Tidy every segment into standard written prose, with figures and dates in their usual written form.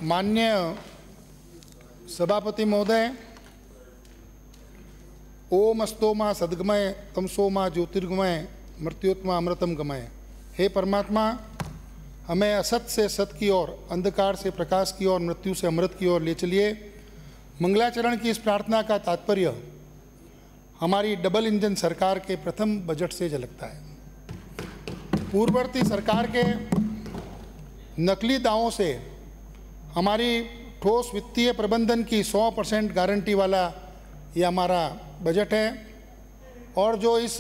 माननीय सभापति महोदय, ओम अस्तोमा सद्गमय तमसोमा ज्योतिर्गमय मृत्योत्मा अमृतम गमय। हे परमात्मा, हमें असत से सत की ओर, अंधकार से प्रकाश की ओर, मृत्यु से अमृत की ओर ले चलिए। मंगलाचरण की इस प्रार्थना का तात्पर्य हमारी डबल इंजन सरकार के प्रथम बजट से झलकता है। पूर्ववर्ती सरकार के नकली दावों से हमारी ठोस वित्तीय प्रबंधन की 100% गारंटी वाला ये हमारा बजट है, और जो इस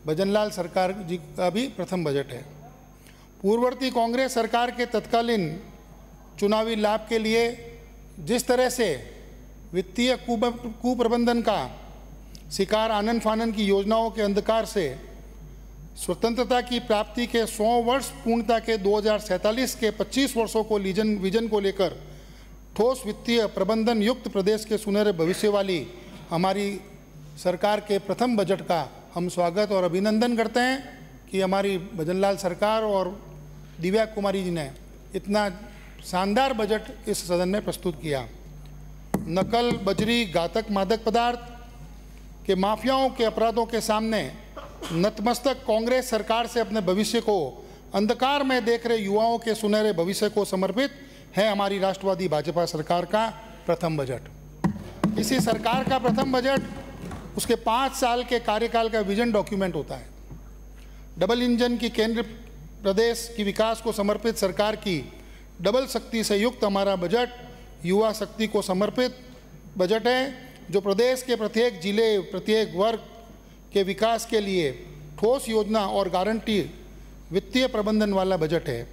भजनलाल सरकार जी का भी प्रथम बजट है। पूर्ववर्ती कांग्रेस सरकार के तत्कालीन चुनावी लाभ के लिए जिस तरह से वित्तीय कुप्रबंधन का शिकार आनन फानन की योजनाओं के अंधकार से स्वतंत्रता की प्राप्ति के 100 वर्ष पूर्णता के 2047 के 25 वर्षों को विजन को लेकर ठोस वित्तीय प्रबंधन युक्त प्रदेश के सुनहरे भविष्य वाली हमारी सरकार के प्रथम बजट का हम स्वागत और अभिनंदन करते हैं कि हमारी भजनलाल सरकार और दिव्या कुमारी जी ने इतना शानदार बजट इस सदन में प्रस्तुत किया। नकल, बजरी, घातक मादक पदार्थ के माफियाओं के अपराधों के सामने नतमस्तक कांग्रेस सरकार से अपने भविष्य को अंधकार में देख रहे युवाओं के सुनहरे भविष्य को समर्पित है हमारी राष्ट्रवादी भाजपा सरकार का प्रथम बजट। इसी सरकार का प्रथम बजट उसके 5 साल के कार्यकाल का विजन डॉक्यूमेंट होता है। डबल इंजन की केंद्र प्रदेश की विकास को समर्पित सरकार की डबल शक्ति से युक्त हमारा बजट युवा शक्ति को समर्पित बजट है, जो प्रदेश के प्रत्येक जिले, प्रत्येक वर्ग के विकास के लिए ठोस योजना और गारंटी वित्तीय प्रबंधन वाला बजट है।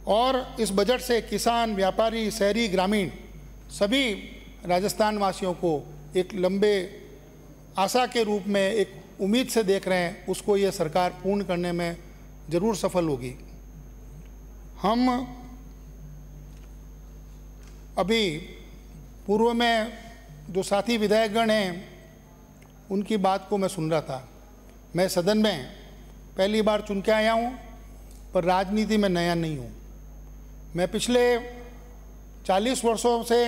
और इस बजट से किसान, व्यापारी, शहरी, ग्रामीण सभी राजस्थान वासियों को एक लंबे आशा के रूप में एक उम्मीद से देख रहे हैं, उसको ये सरकार पूर्ण करने में ज़रूर सफल होगी। हम अभी पूर्व में जो साथी विधायकगण हैं उनकी बात को मैं सुन रहा था। मैं सदन में पहली बार चुन के आया हूँ, पर राजनीति में नया नहीं हूँ। मैं पिछले 40 वर्षों से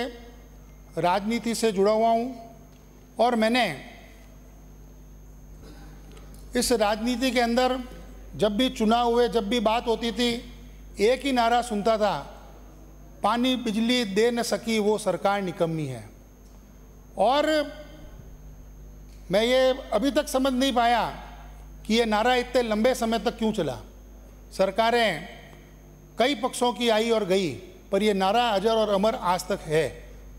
राजनीति से जुड़ा हुआ हूँ, और मैंने इस राजनीति के अंदर जब भी चुनाव हुए, जब भी बात होती थी, एक ही नारा सुनता था, पानी बिजली दे न सकी वो सरकार निकम्मी है। और मैं ये अभी तक समझ नहीं पाया कि ये नारा इतने लंबे समय तक क्यों चला। सरकारें कई पक्षों की आई और गई, पर ये नारा अजर और अमर आज तक है।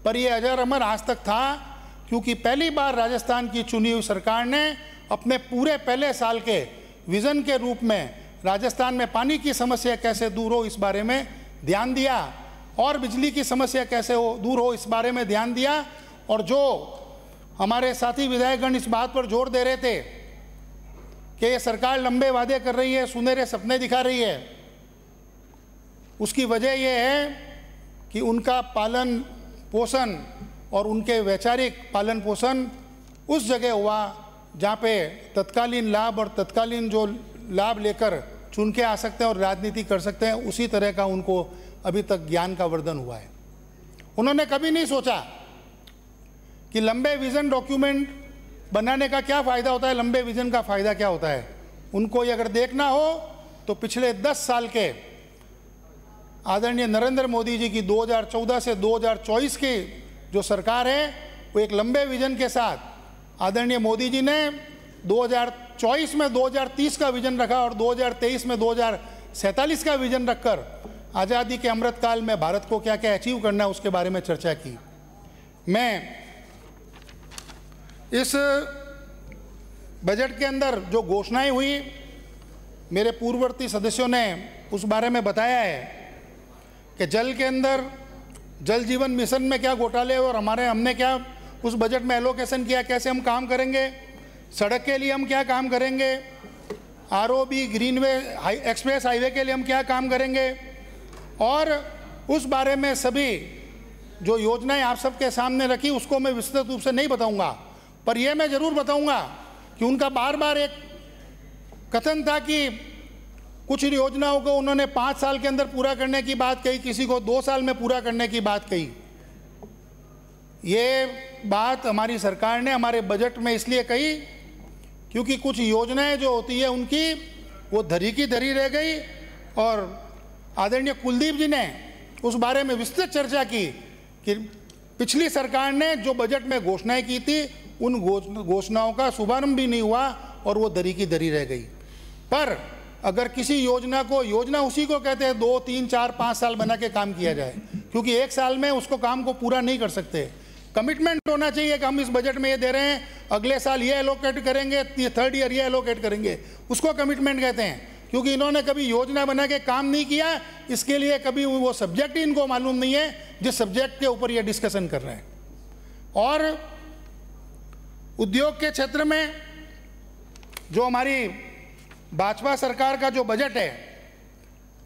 पर ये अजर अमर आज तक था क्योंकि पहली बार राजस्थान की चुनी हुई सरकार ने अपने पूरे पहले साल के विजन के रूप में राजस्थान में पानी की समस्या कैसे दूर हो इस बारे में ध्यान दिया, और बिजली की समस्या कैसे दूर हो इस बारे में ध्यान दिया। और जो हमारे साथी विधायकगण इस बात पर जोर दे रहे थे कि ये सरकार लंबे वादे कर रही है, सुनहरे सपने दिखा रही है, उसकी वजह यह है कि उनका पालन पोषण और उनके वैचारिक पालन पोषण उस जगह हुआ जहाँ पे तत्कालीन लाभ और तत्कालीन जो लाभ लेकर चुन के आ सकते हैं और राजनीति कर सकते हैं, उसी तरह का उनको अभी तक ज्ञान का वर्धन हुआ है। उन्होंने कभी नहीं सोचा कि लंबे विजन डॉक्यूमेंट बनाने का क्या फ़ायदा होता है, लंबे विजन का फ़ायदा क्या होता है। उनको ये अगर देखना हो तो पिछले 10 साल के आदरणीय नरेंद्र मोदी जी की 2014 से 2024 की जो सरकार है, वो एक लंबे विजन के साथ आदरणीय मोदी जी ने 2024 में 2030 का विजन रखा और 2023 में 2047 का विजन रखकर आज़ादी के अमृतकाल में भारत को क्या क्या अचीव करना है उसके बारे में चर्चा की। मैं इस बजट के अंदर जो घोषणाएं हुई, मेरे पूर्ववर्ती सदस्यों ने उस बारे में बताया है कि जल के अंदर जल जीवन मिशन में क्या घोटाले और हमने क्या उस बजट में एलोकेशन किया, कैसे हम काम करेंगे, सड़क के लिए हम क्या काम करेंगे, आरओबी ग्रीनवे एक्सप्रेस हाईवे के लिए हम क्या काम करेंगे, और उस बारे में सभी जो योजनाएं आप सबके सामने रखी उसको मैं विस्तृत रूप से नहीं बताऊंगा। पर यह मैं ज़रूर बताऊंगा कि उनका बार बार एक कथन था कि कुछ योजनाओं को उन्होंने 5 साल के अंदर पूरा करने की बात कही, किसी को 2 साल में पूरा करने की बात कही। ये बात हमारी सरकार ने हमारे बजट में इसलिए कही क्योंकि कुछ योजनाएं जो होती है उनकी वो धरी की धरी रह गई, और आदरणीय कुलदीप जी ने उस बारे में विस्तृत चर्चा की कि पिछली सरकार ने जो बजट में घोषणाएं की थी उन घोषणाओं का शुभारंभ भी नहीं हुआ और वो धरी की धरी रह गई। पर अगर किसी योजना को, योजना उसी को कहते हैं 2, 3, 4, 5 साल बना के काम किया जाए, क्योंकि 1 साल में उसको काम को पूरा नहीं कर सकते। कमिटमेंट होना चाहिए कि हम इस बजट में ये दे रहे हैं, अगले साल ये एलोकेट करेंगे, 3rd ईयर ये एलोकेट करेंगे, उसको कमिटमेंट कहते हैं। क्योंकि इन्होंने कभी योजना बना के काम नहीं किया, इसके लिए कभी वो सब्जेक्ट ही इनको मालूम नहीं है जिस सब्जेक्ट के ऊपर ये डिस्कशन कर रहे हैं। और उद्योग के क्षेत्र में जो हमारी भाजपा सरकार का जो बजट है,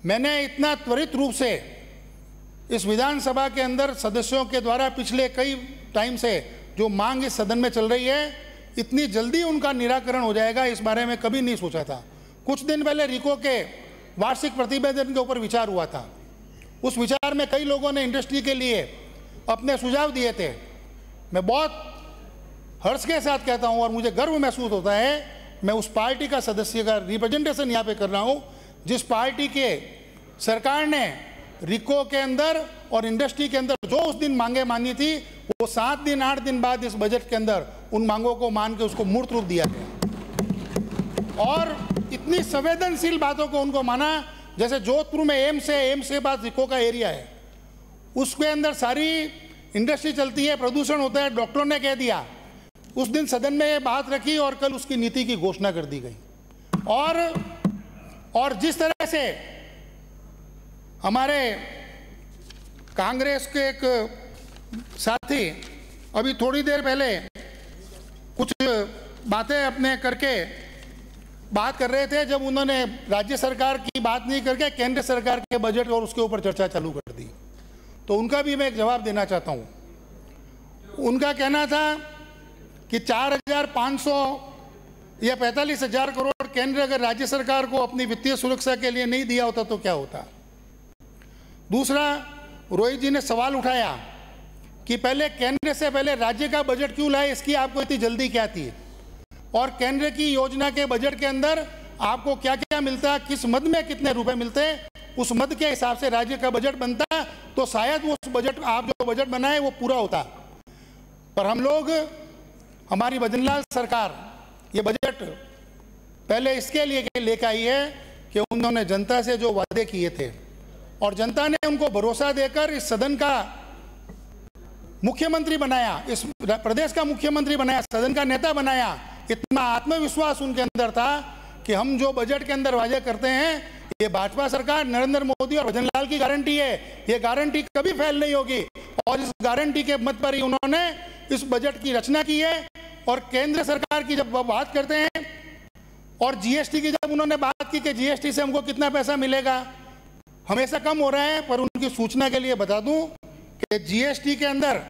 मैंने इतना त्वरित रूप से इस विधानसभा के अंदर सदस्यों के द्वारा पिछले कई टाइम से जो मांग इस सदन में चल रही है, इतनी जल्दी उनका निराकरण हो जाएगा इस बारे में कभी नहीं सोचा था। कुछ दिन पहले रिको के वार्षिक प्रतिवेदन के ऊपर विचार हुआ था। उस विचार में कई लोगों ने इंडस्ट्री के लिए अपने सुझाव दिए थे। मैं बहुत हर्ष के साथ कहता हूं और मुझे गर्व महसूस होता है, मैं उस पार्टी का सदस्य का रिप्रेजेंटेशन यहाँ पे कर रहा हूँ जिस पार्टी के सरकार ने रिको के अंदर और इंडस्ट्री के अंदर जो उस दिन मांगे मानी थी, वो 7 दिन 8 दिन बाद इस बजट के अंदर उन मांगों को मान के उसको मूर्त रूप दिया गया। और इतनी संवेदनशील बातों को उनको माना, जैसे जोधपुर में एम्स के बाद रिको का एरिया है, उसके अंदर सारी इंडस्ट्री चलती है, प्रदूषण होता है, डॉक्टरों ने कह दिया। उस दिन सदन में ये बात रखी और कल उसकी नीति की घोषणा कर दी गई। और जिस तरह से हमारे कांग्रेस के एक साथी अभी थोड़ी देर पहले कुछ बातें अपने करके बात कर रहे थे, जब उन्होंने राज्य सरकार की बात नहीं करके केंद्र सरकार के बजट और उसके ऊपर चर्चा चालू कर दी, तो उनका भी मैं एक जवाब देना चाहता हूं। उनका कहना था कि 4,500 या 45,000 करोड़ केंद्र अगर राज्य सरकार को अपनी वित्तीय सुरक्षा के लिए नहीं दिया होता तो क्या होता। दूसरा, रोहित जी ने सवाल उठाया कि पहले केंद्र से पहले राज्य का बजट क्यों लाए, इसकी आपको इतनी जल्दी क्या थी, और केंद्र की योजना के बजट के अंदर आपको क्या क्या मिलता, किस मद में कितने रुपए मिलते, उस मद के हिसाब से राज्य का बजट बनता तो शायद वो बजट, आप जो बजट बनाए वो पूरा होता। पर हम लोग, हमारी भजनलाल सरकार ये बजट पहले इसके लिए लेकर आई है कि उन्होंने जनता से जो वादे किए थे और जनता ने उनको भरोसा देकर इस सदन का मुख्यमंत्री बनाया, इस प्रदेश का मुख्यमंत्री बनाया, सदन का नेता बनाया। इतना आत्मविश्वास उनके अंदर था कि हम जो बजट के अंदर वादे करते हैं, ये भाजपा सरकार, नरेंद्र मोदी और भजनलाल की गारंटी है, ये गारंटी कभी फेल नहीं होगी। और इस गारंटी के मत पर ही उन्होंने इस बजट की रचना की है। और केंद्र सरकार की जब बात करते हैं और जीएसटी की जब उन्होंने बात की कि जीएसटी से हमको कितना पैसा मिलेगा, हमेशा कम हो रहा है, पर उनकी सूचना के लिए बता दूं कि जीएसटी के अंदर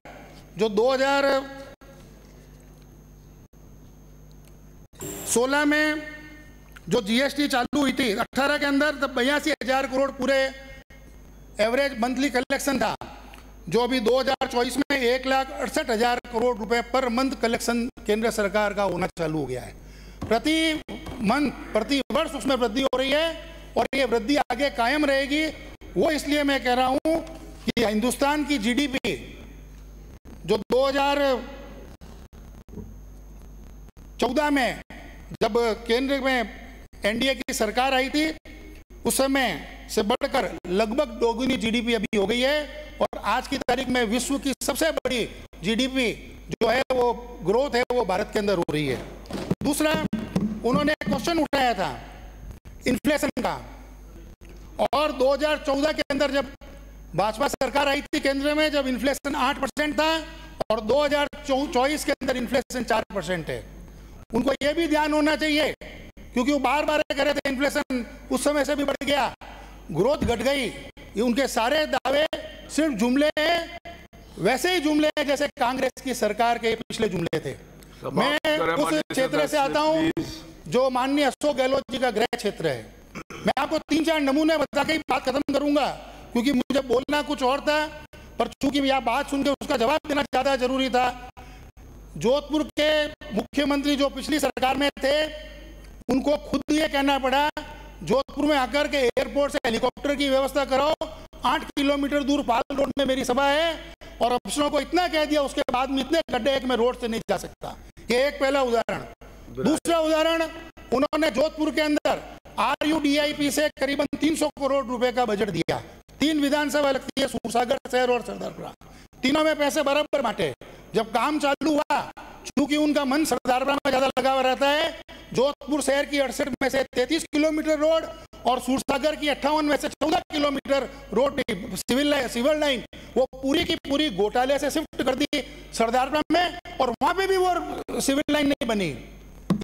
जो 2016 में जो जीएसटी चालू हुई थी 18 के अंदर, तब 82,000 करोड़ पूरे एवरेज मंथली कलेक्शन था, जो अभी 2024 में 1,68,000 करोड़ रुपए पर मंथ कलेक्शन केंद्र सरकार का होना चालू हो गया है। प्रति वर्ष उसमें वृद्धि हो रही है और ये वृद्धि आगे कायम रहेगी। वो इसलिए मैं कह रहा हूं कि हिंदुस्तान की जीडीपी जो 2014 में जब केंद्र में एनडीए की सरकार आई थी, उस समय से बढ़कर लगभग दोगुनी जीडीपी अभी हो गई है। और आज की तारीख में विश्व की सबसे बड़ी जीडीपी जो है वो ग्रोथ है वो भारत के अंदर हो रही है। दूसरा, उन्होंने क्वेश्चन उठाया था इन्फ्लेशन का, और 2014 के अंदर जब भाजपा सरकार आई थी केंद्र में, जब इन्फ्लेशन 8% था और 2024 के अंदर इन्फ्लेशन 4% है। उनको यह भी ध्यान होना चाहिए, क्योंकि वो बार बार कह रहे थे इन्फ्लेशन उस समय से भी बढ़ गया, ग्रोथ घट गई। ये उनके सारे दावे सिर्फ जुमले हैं, वैसे ही जुमले हैं जैसे कांग्रेस की सरकार के पिछले जुमले थे। मैं उस क्षेत्र से आता हूं जो माननीय अशोक गहलोत जी का गृह क्षेत्र है। मैं आपको 3-4 नमूने बता के ही बात खत्म करूंगा, क्योंकि मुझे बोलना कुछ और था, पर चूंकि यह बात सुन के उसका जवाब देना ज्यादा जरूरी था। जोधपुर के मुख्यमंत्री जो पिछली सरकार में थे, उनको खुद ये कहना पड़ा जोधपुर में आकर के एयरपोर्ट से हेलीकॉप्टर की व्यवस्था कराओ, 8 किलोमीटर दूर पाल रोड में मेरी सभा है, और अफसरों को इतना कह दिया, उसके बाद में इतने गड्ढे हैं कि मैं रोड से नहीं जा सकता। ये एक पहला उदाहरण। दूसरा उदाहरण, उन्होंने जोधपुर के अंदर RUDIP से करीबन 300 करोड़ रुपए का बजट दिया। 3 विधानसभा लगती है, सूरसागर शहर और सरदारपुरा, तीनों में पैसे बराबर बांटे। जब काम चालू हुआ, चूंकि उनका मन सरदारपुरा में ज्यादा लगा हुआ रहता है, जोधपुर शहर की 68 में से 33 किलोमीटर रोड और सूरसागर की 58 में से 14 किलोमीटर रोड सिविल लाइन वो पूरी की पूरी घोटाले से शिफ्ट कर दी सरदारपुरा में, और वहां पे भी वो सिविल लाइन नहीं बनी।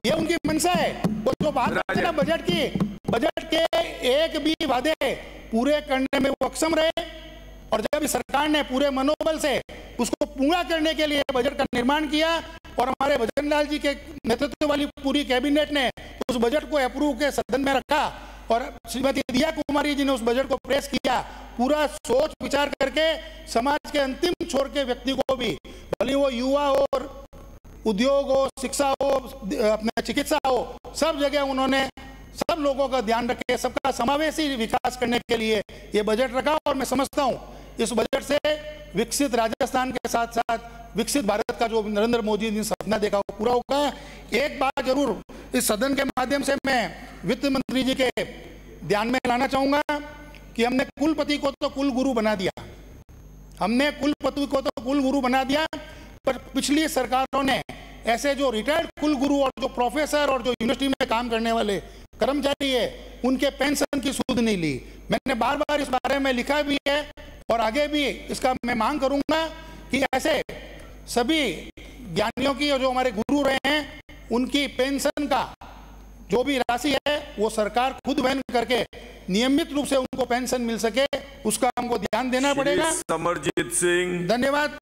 ये उनकी मंशा है। वो जो बात करते हैं ना बजट के एक भी वादे पूरे करने में वो अक्षम रहे, और जब इस सरकार ने पूरे मनोबल से उसको पूरा करने के लिए बजट का निर्माण किया, और हमारे भजन लाल जी के नेतृत्व वाली पूरी कैबिनेट ने उस बजट को अप्रूव के सदन में रखा, और श्रीमती दिया कुमारी जी ने उस बजट को प्रेस किया, पूरा सोच विचार करके समाज के अंतिम छोर के व्यक्ति को भी, भले वो युवा हो, उद्योग हो, शिक्षा हो, अपने चिकित्सा हो, सब जगह उन्होंने सब लोगों का ध्यान रखे, सबका समावेशी विकास करने के लिए ये बजट रखा। और मैं समझता हूँ इस बजट से विकसित राजस्थान के साथ साथ विकसित भारत का जो नरेंद्र मोदी ने सपना देखा वो पूरा होगा। एक बात जरूर इस सदन के माध्यम से मैं वित्त मंत्री जी के ध्यान में लाना चाहूंगा कि हमने कुलपति को तो कुल गुरु बना दिया, पर पिछली सरकारों ने ऐसे जो रिटायर्ड कुल गुरु और जो प्रोफेसर और जो यूनिवर्सिटी में काम करने वाले कर्मचारी है, उनके पेंशन की सूद नहीं ली। मैंने बार बार इस बारे में लिखा भी है, और आगे भी इसका मैं मांग करूंगा कि ऐसे सभी ज्ञानियों की और जो हमारे गुरु रहे हैं, उनकी पेंशन का जो भी राशि है वो सरकार खुद वहन करके नियमित रूप से उनको पेंशन मिल सके, उसका हमको ध्यान देना पड़ेगा। समरजीत सिंह, धन्यवाद।